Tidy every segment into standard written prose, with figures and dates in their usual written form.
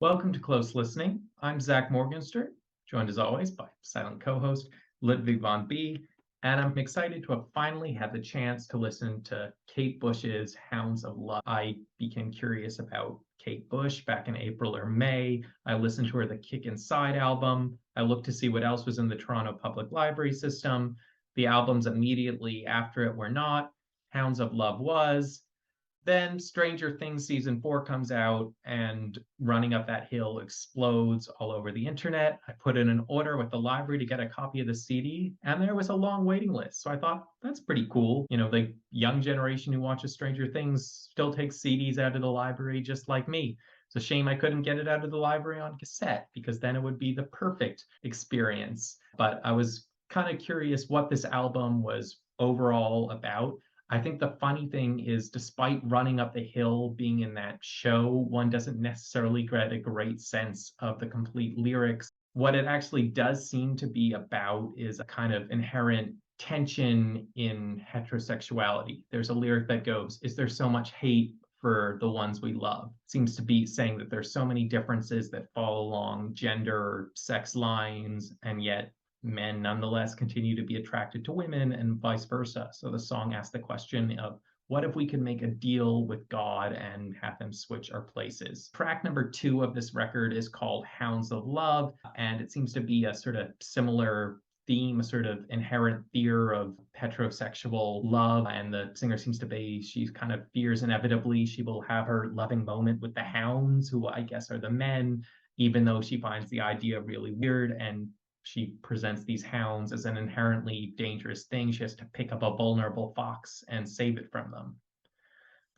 Welcome to Close Listening. I'm Zach Morgenstern, joined as always by silent co-host Ludwig von B. And I'm excited to have finally had the chance to listen to Kate Bush's Hounds of Love. I became curious about Kate Bush back in April or May. I listened to her The Kick Inside album. I looked to see what else was in the Toronto Public Library system. The albums immediately after it were not. Hounds of Love was. Then Stranger Things season 4 comes out and Running Up That Hill explodes all over the internet. I put in an order with the library to get a copy of the CD, and there was a long waiting list. So I thought, that's pretty cool. You know, the young generation who watches Stranger Things still takes CDs out of the library just like me. It's a shame I couldn't get it out of the library on cassette because then it would be the perfect experience. But I was kind of curious what this album was overall about. I think the funny thing is, despite Running Up the Hill being in that show, one doesn't necessarily get a great sense of the complete lyrics. What it actually does seem to be about is a kind of inherent tension in heterosexuality. There's a lyric that goes, "Is there so much hate for the ones we love?" Seems to be saying that there's so many differences that fall along gender, sex lines, and yet men nonetheless continue to be attracted to women and vice versa. So the song asks the question of, what if we could make a deal with God and have them switch our places? Track number 2 of this record is called Hounds of Love, and it seems to be a sort of similar theme, a sort of inherent fear of heterosexual love. And the singer seems to be, she kind of fears inevitably she will have her loving moment with the hounds, who I guess are the men, even though she finds the idea really weird. And she presents these hounds as an inherently dangerous thing. She has to pick up a vulnerable fox and save it from them.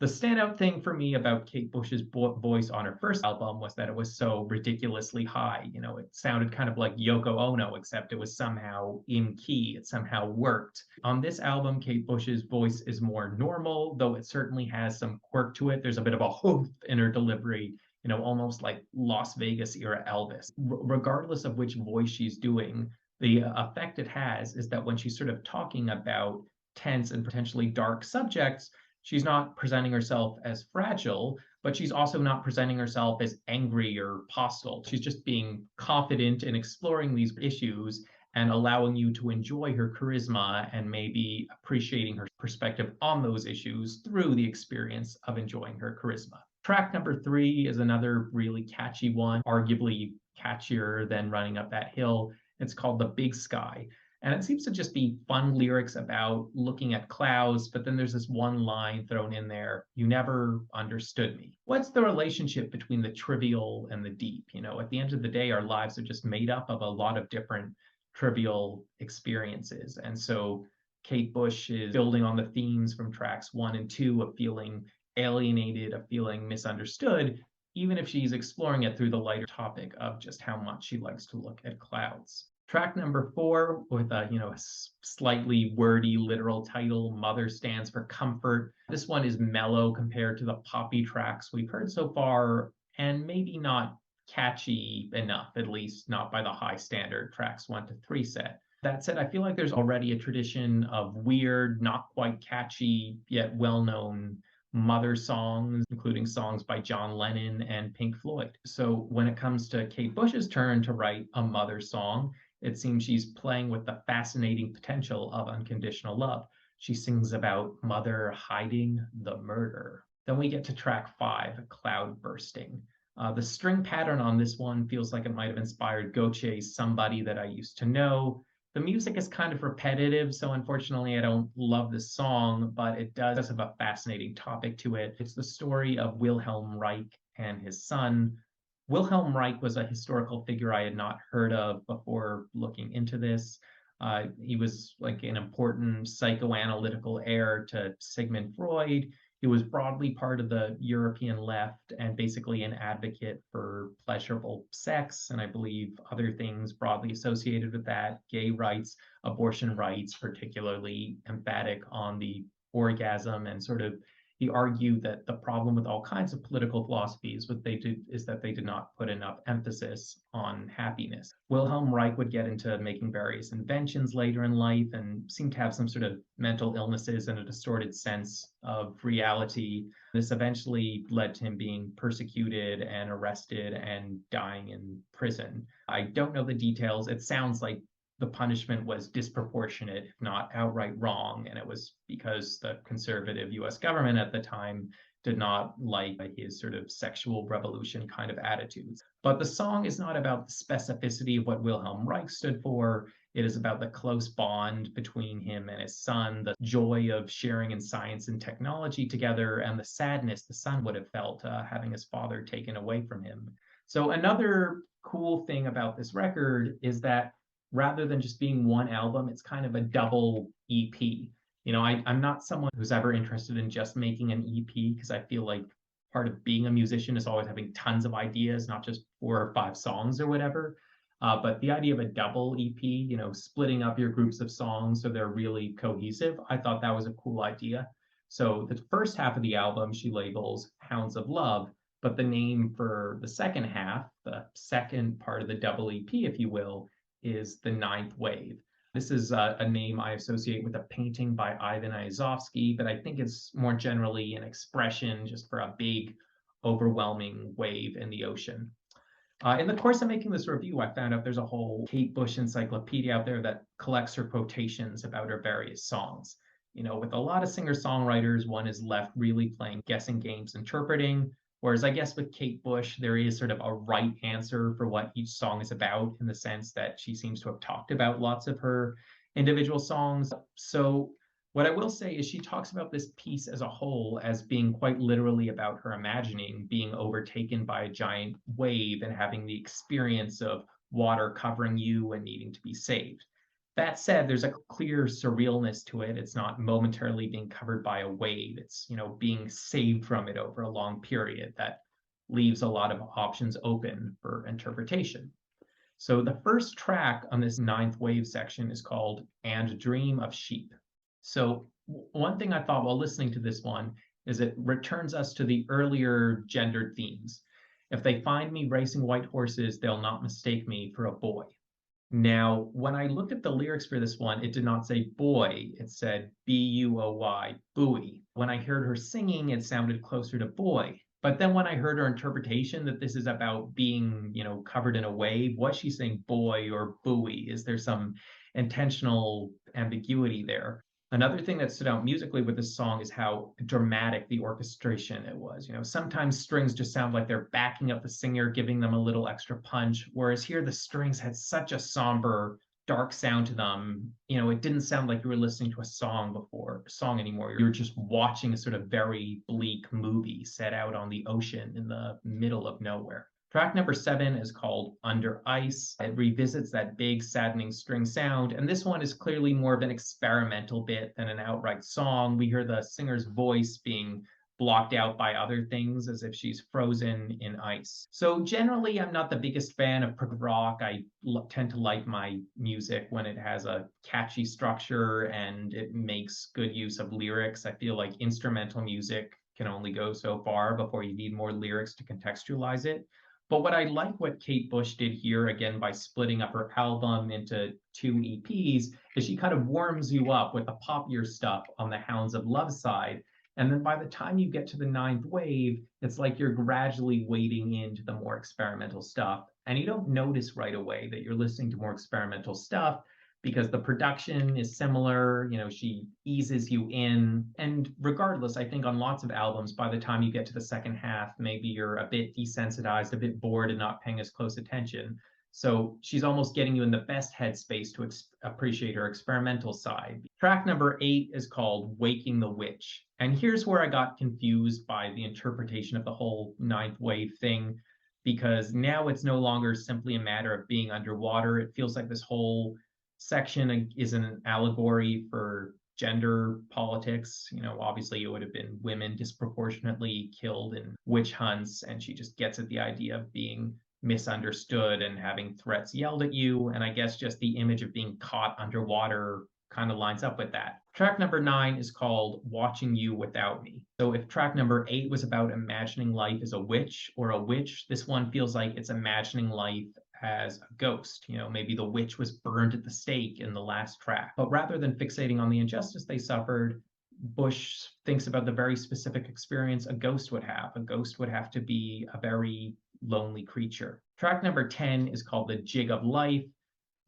The standout thing for me about Kate Bush's voice on her first album was that it was so ridiculously high. You know, it sounded kind of like Yoko Ono, except it was somehow in key. It somehow worked. On this album, Kate Bush's voice is more normal, though it certainly has some quirk to it. There's a bit of a hoof in her delivery, you know, almost like Las Vegas era Elvis. Regardless of which voice she's doing, the effect it has is that when she's sort of talking about tense and potentially dark subjects, she's not presenting herself as fragile, but she's also not presenting herself as angry or hostile. She's just being confident in exploring these issues and allowing you to enjoy her charisma and maybe appreciating her perspective on those issues through the experience of enjoying her charisma. Track number 3 is another really catchy one, arguably catchier than Running Up That Hill. It's called The Big Sky. And it seems to just be fun lyrics about looking at clouds, but then there's this one line thrown in there, "You never understood me." What's the relationship between the trivial and the deep? You know, at the end of the day, our lives are just made up of a lot of different trivial experiences. And so Kate Bush is building on the themes from tracks 1 and 2 of feeling alienated, of feeling misunderstood, even if she's exploring it through the lighter topic of just how much she likes to look at clouds. Track number 4, with a slightly wordy literal title, Mother Stands for Comfort. This one is mellow compared to the poppy tracks we've heard so far, and maybe not catchy enough, at least not by the high standard tracks 1 to 3 set. That said, I feel like there's already a tradition of weird, not quite catchy, yet well-known mother songs, including songs by John Lennon and Pink Floyd. So when it comes to Kate Bush's turn to write a mother song, it seems she's playing with the fascinating potential of unconditional love. She sings about mother hiding the murder. Then we get to track 5, Cloud Bursting. The string pattern on this one feels like it might have inspired Gaucher's Somebody That I Used to Know. The music is kind of repetitive, so unfortunately I don't love this song, but it does have a fascinating topic to it. It's the story of Wilhelm Reich and his son. Wilhelm Reich was a historical figure I had not heard of before looking into this. He was like an important psychoanalytical heir to Sigmund Freud. He was broadly part of the European left and basically an advocate for pleasurable sex, and I believe other things broadly associated with that, gay rights, abortion rights, particularly emphatic on the orgasm and sort of He argued that the problem with all kinds of political philosophies, what they did is that they did not put enough emphasis on happiness. Wilhelm Reich would get into making various inventions later in life and seemed to have some sort of mental illnesses and a distorted sense of reality. This eventually led to him being persecuted and arrested and dying in prison. I don't know the details. It sounds like the punishment was disproportionate, if not outright wrong. And it was because the conservative US government at the time did not like his sort of sexual revolution kind of attitudes. But the song is not about the specificity of what Wilhelm Reich stood for. It is about the close bond between him and his son, the joy of sharing in science and technology together, and the sadness the son would have felt having his father taken away from him. So another cool thing about this record is that rather than just being one album, it's kind of a double EP. I'm not someone who's ever interested in just making an EP because I feel like part of being a musician is always having tons of ideas, not just 4 or 5 songs or whatever. But the idea of a double EP, splitting up your groups of songs so they're really cohesive, I thought that was a cool idea. So the first half of the album she labels Hounds of Love, but the name for the second half, the second part of the double EP, if you will, is The Ninth Wave. This is a name I associate with a painting by Ivan Aizovsky, but I think it's more generally an expression just for a big, overwhelming wave in the ocean. In the course of making this review, I found out there's a whole Kate Bush encyclopedia out there that collects her quotations about her various songs. With a lot of singer-songwriters, one is left really playing guessing games, interpreting, whereas I guess with Kate Bush, there is sort of a right answer for what each song is about in the sense that she seems to have talked about lots of her individual songs. So what I will say is she talks about this piece as a whole as being quite literally about her imagining being overtaken by a giant wave and having the experience of water covering you and needing to be saved. That said, there's a clear surrealness to it. It's not momentarily being covered by a wave. It's, being saved from it over a long period that leaves a lot of options open for interpretation. So the first track on this ninth wave section is called And Dream of Sheep. So one thing I thought while listening to this one is it returns us to the earlier gendered themes. If they find me racing white horses, they'll not mistake me for a boy. Now, when I looked at the lyrics for this one, it did not say boy, it said B-U-O-Y, buoy. When I heard her singing, it sounded closer to boy. But then when I heard her interpretation that this is about being, covered in a wave, was she saying boy or buoy? Is there some intentional ambiguity there? Another thing that stood out musically with this song is how dramatic the orchestration it was. Sometimes strings just sound like they're backing up the singer, giving them a little extra punch, whereas here the strings had such a somber, dark sound to them. It didn't sound like you were listening to a song anymore. You were just watching a sort of very bleak movie set out on the ocean in the middle of nowhere. Track number 7 is called Under Ice. It revisits that big, saddening string sound, and this one is clearly more of an experimental bit than an outright song. We hear the singer's voice being blocked out by other things as if she's frozen in ice. So generally, I'm not the biggest fan of prog rock. I tend to like my music when it has a catchy structure and it makes good use of lyrics. I feel like instrumental music can only go so far before you need more lyrics to contextualize it. But what I like what Kate Bush did here, again, by splitting up her album into 2 EPs, is she kind of warms you up with the poppier stuff on the Hounds of Love side. And then by the time you get to the ninth wave, it's like you're gradually wading into the more experimental stuff. And you don't notice right away that you're listening to more experimental stuff because the production is similar. She eases you in. And regardless, I think on lots of albums, by the time you get to the second half, maybe you're a bit desensitized, a bit bored, and not paying as close attention. So she's almost getting you in the best headspace to appreciate her experimental side. Track number 8 is called Waking the Witch. And here's where I got confused by the interpretation of the whole ninth wave thing, because now it's no longer simply a matter of being underwater. It feels like this whole section is an allegory for gender politics. Obviously it would have been women disproportionately killed in witch hunts, and she just gets at the idea of being misunderstood and having threats yelled at you. And I guess just the image of being caught underwater kind of lines up with that. Track number 9 is called Watching You Without Me. So if track number 8 was about imagining life as a witch or a witch, this one feels like it's imagining life as a ghost. Maybe the witch was burned at the stake in the last track. But rather than fixating on the injustice they suffered, Bush thinks about the very specific experience a ghost would have. A ghost would have to be a very lonely creature. Track number 10 is called The Jig of Life.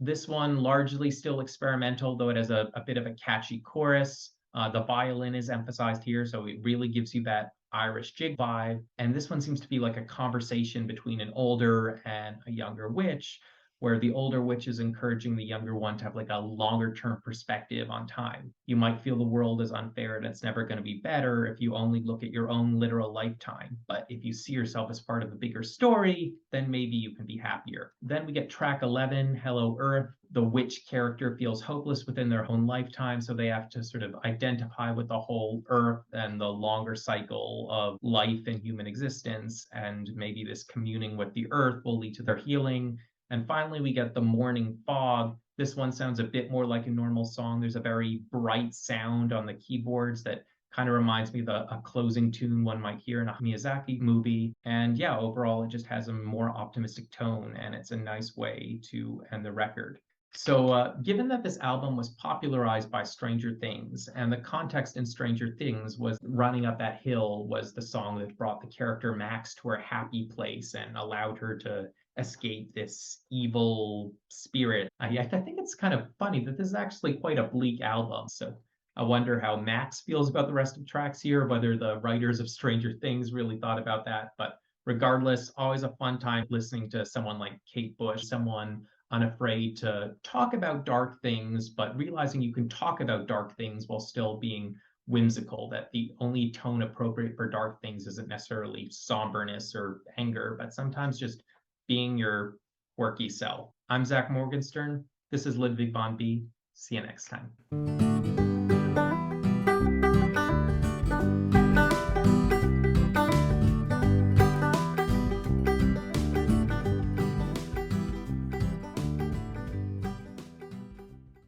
This one largely still experimental, though it has a bit of a catchy chorus. The violin is emphasized here, so it really gives you that Irish jig vibe. And this one seems to be like a conversation between an older and a younger witch, where the older witch is encouraging the younger one to have like a longer term perspective on time. You might feel the world is unfair and it's never going to be better if you only look at your own literal lifetime. But if you see yourself as part of a bigger story, then maybe you can be happier. Then we get track 11, Hello Earth. The witch character feels hopeless within their own lifetime, so they have to sort of identify with the whole Earth and the longer cycle of life and human existence. And maybe this communing with the Earth will lead to their healing. And finally, we get The Morning Fog. This one sounds a bit more like a normal song. There's a very bright sound on the keyboards that kind of reminds me of a closing tune one might hear in a Miyazaki movie. And yeah, overall, it just has a more optimistic tone, and it's a nice way to end the record. So, given that this album was popularized by Stranger Things, and the context in Stranger Things was running up that hill was the song that brought the character Max to her happy place and allowed her to escape this evil spirit. I think it's kind of funny that this is actually quite a bleak album. So I wonder how Max feels about the rest of tracks here, whether the writers of Stranger Things really thought about that. But regardless, always a fun time listening to someone like Kate Bush, someone unafraid to talk about dark things, but realizing you can talk about dark things while still being whimsical, that the only tone appropriate for dark things isn't necessarily somberness or anger, but sometimes just being your quirky self. I'm Zach Morgenstern. This is Ludwig von B. See you next time.